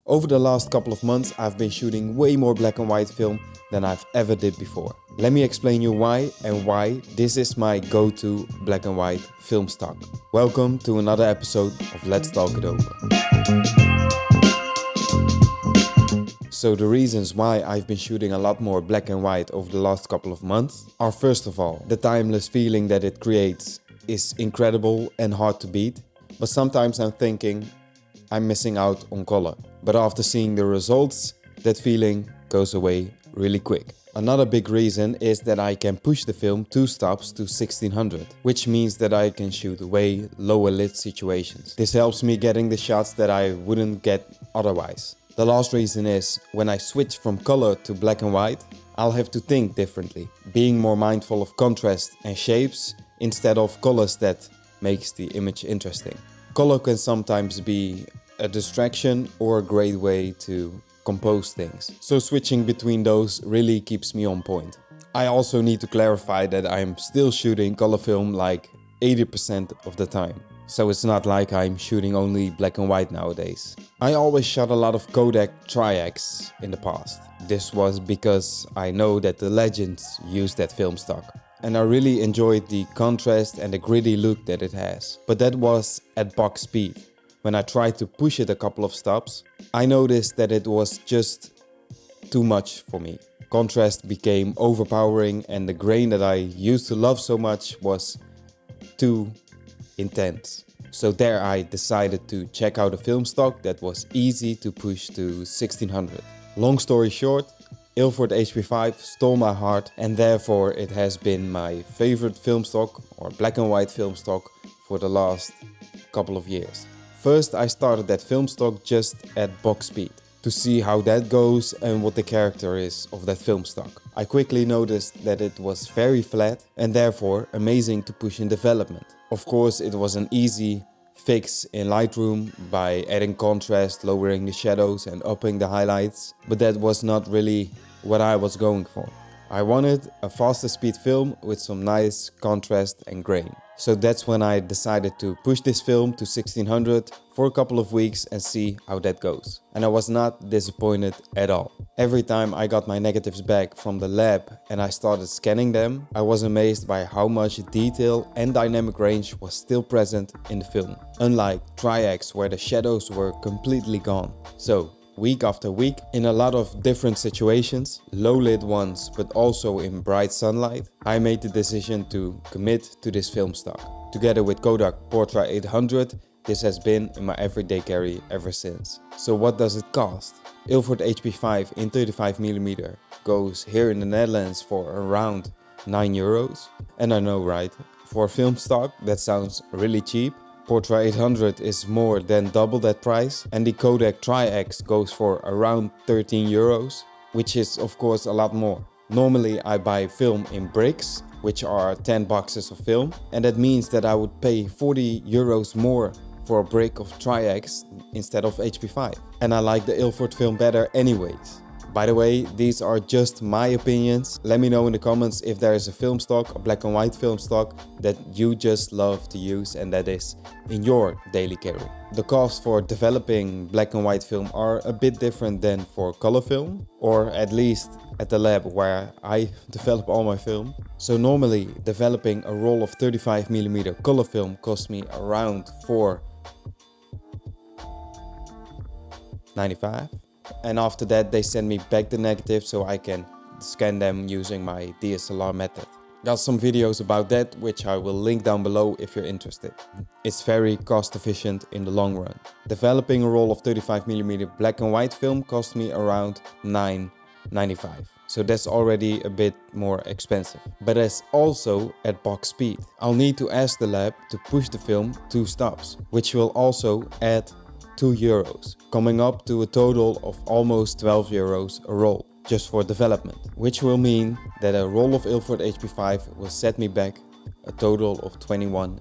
Over the last couple of months I've been shooting way more black and white film than I've ever did before. Let me explain you why and why this is my go-to black and white film stock. Welcome to another episode of Let's Talk It Over. So the reasons why I've been shooting a lot more black and white over the last couple of months are, first of all, the timeless feeling that it creates is incredible and hard to beat. But sometimes I'm thinking I'm missing out on color. But after seeing the results, that feeling goes away really quick. Another big reason is that I can push the film 2 stops to 1600, which means that I can shoot way lower lit situations. This helps me getting the shots that I wouldn't get otherwise. The last reason is when I switch from color to black and white, I'll have to think differently, being more mindful of contrast and shapes instead of colors that makes the image interesting. Color can sometimes be a distraction or a great way to compose things. So switching between those really keeps me on point. I also need to clarify that I'm still shooting color film like 80% of the time. So it's not like I'm shooting only black and white nowadays. I always shot a lot of Kodak Tri-X in the past. This was because I know that the legends use that film stock. And I really enjoyed the contrast and the gritty look that it has. But that was at box speed. When I tried to push it a couple of stops, I noticed that it was just too much for me. Contrast became overpowering and the grain that I used to love so much was too intense. So there I decided to check out a film stock that was easy to push to 1600. Long story short, Ilford HP5 stole my heart and therefore it has been my favorite film stock or black and white film stock for the last couple of years. First I started that film stock just at box speed to see how that goes and what the character is of that film stock. I quickly noticed that it was very flat and therefore amazing to push in development. Of course it was an easy fix in Lightroom by adding contrast, lowering the shadows and upping the highlights, but that was not really what I was going for. I wanted a faster speed film with some nice contrast and grain. So that's when I decided to push this film to 1600 for a couple of weeks and see how that goes. And I was not disappointed at all. Every time I got my negatives back from the lab and I started scanning them, I was amazed by how much detail and dynamic range was still present in the film. Unlike Tri-X where the shadows were completely gone. So week after week, in a lot of different situations, low lit ones but also in bright sunlight, I made the decision to commit to this film stock. Together with Kodak Portra 800, this has been in my everyday carry ever since. So what does it cost? Ilford HP5 in 35mm goes here in the Netherlands for around €9. And I know, right? For a film stock that sounds really cheap. Portra 800 is more than double that price and the Kodak Tri-X goes for around €13, which is of course a lot more. Normally I buy film in bricks, which are 10 boxes of film, and that means that I would pay €40 more for a brick of Tri-X instead of HP5. And I like the Ilford film better anyways. By the way, these are just my opinions. Let me know in the comments if there is a film stock, a black and white film stock that you just love to use and that is in your daily carry. The costs for developing black and white film are a bit different than for color film, or at least at the lab where I develop all my film. So normally developing a roll of 35mm color film costs me around $4.95. And after that they send me back the negative so I can scan them using my DSLR method. Got some videos about that which I will link down below if you're interested. It's very cost efficient in the long run. Developing a roll of 35mm black and white film cost me around $9.95. So that's already a bit more expensive. But that's also at box speed. I'll need to ask the lab to push the film 2 stops, which will also add €2, coming up to a total of almost €12 a roll, just for development. Which will mean that a roll of Ilford HP5 will set me back a total of €21.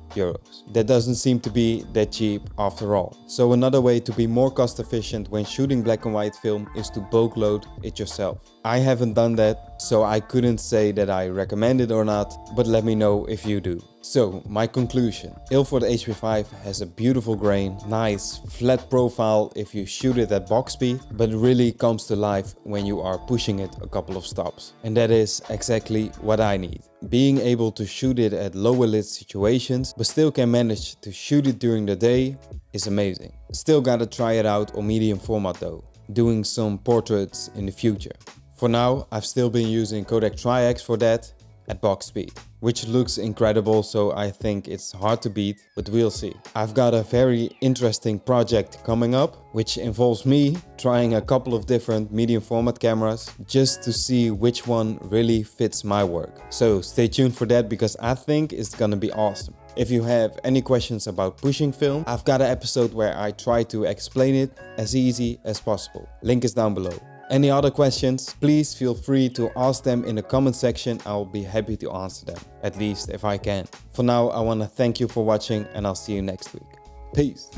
That doesn't seem to be that cheap after all. So another way to be more cost efficient when shooting black and white film is to bulk load it yourself. I haven't done that, so I couldn't say that I recommend it or not, but let me know if you do. So, my conclusion. Ilford HP5 has a beautiful grain, nice flat profile if you shoot it at box speed, but it really comes to life when you are pushing it a couple of stops. And that is exactly what I need. Being able to shoot it at lower lit situations, but still can manage to shoot it during the day is amazing. Still gotta try it out on medium format though, doing some portraits in the future. For now, I've still been using Kodak Tri-X for that at box speed, which looks incredible, so I think it's hard to beat, but we'll see. I've got a very interesting project coming up, which involves me trying a couple of different medium format cameras just to see which one really fits my work. So stay tuned for that because I think it's gonna be awesome. If you have any questions about pushing film, I've got an episode where I try to explain it as easy as possible. Link is down below. Any other questions, please feel free to ask them in the comment section. I'll be happy to answer them, at least if I can. For now, I want to thank you for watching and I'll see you next week. Peace.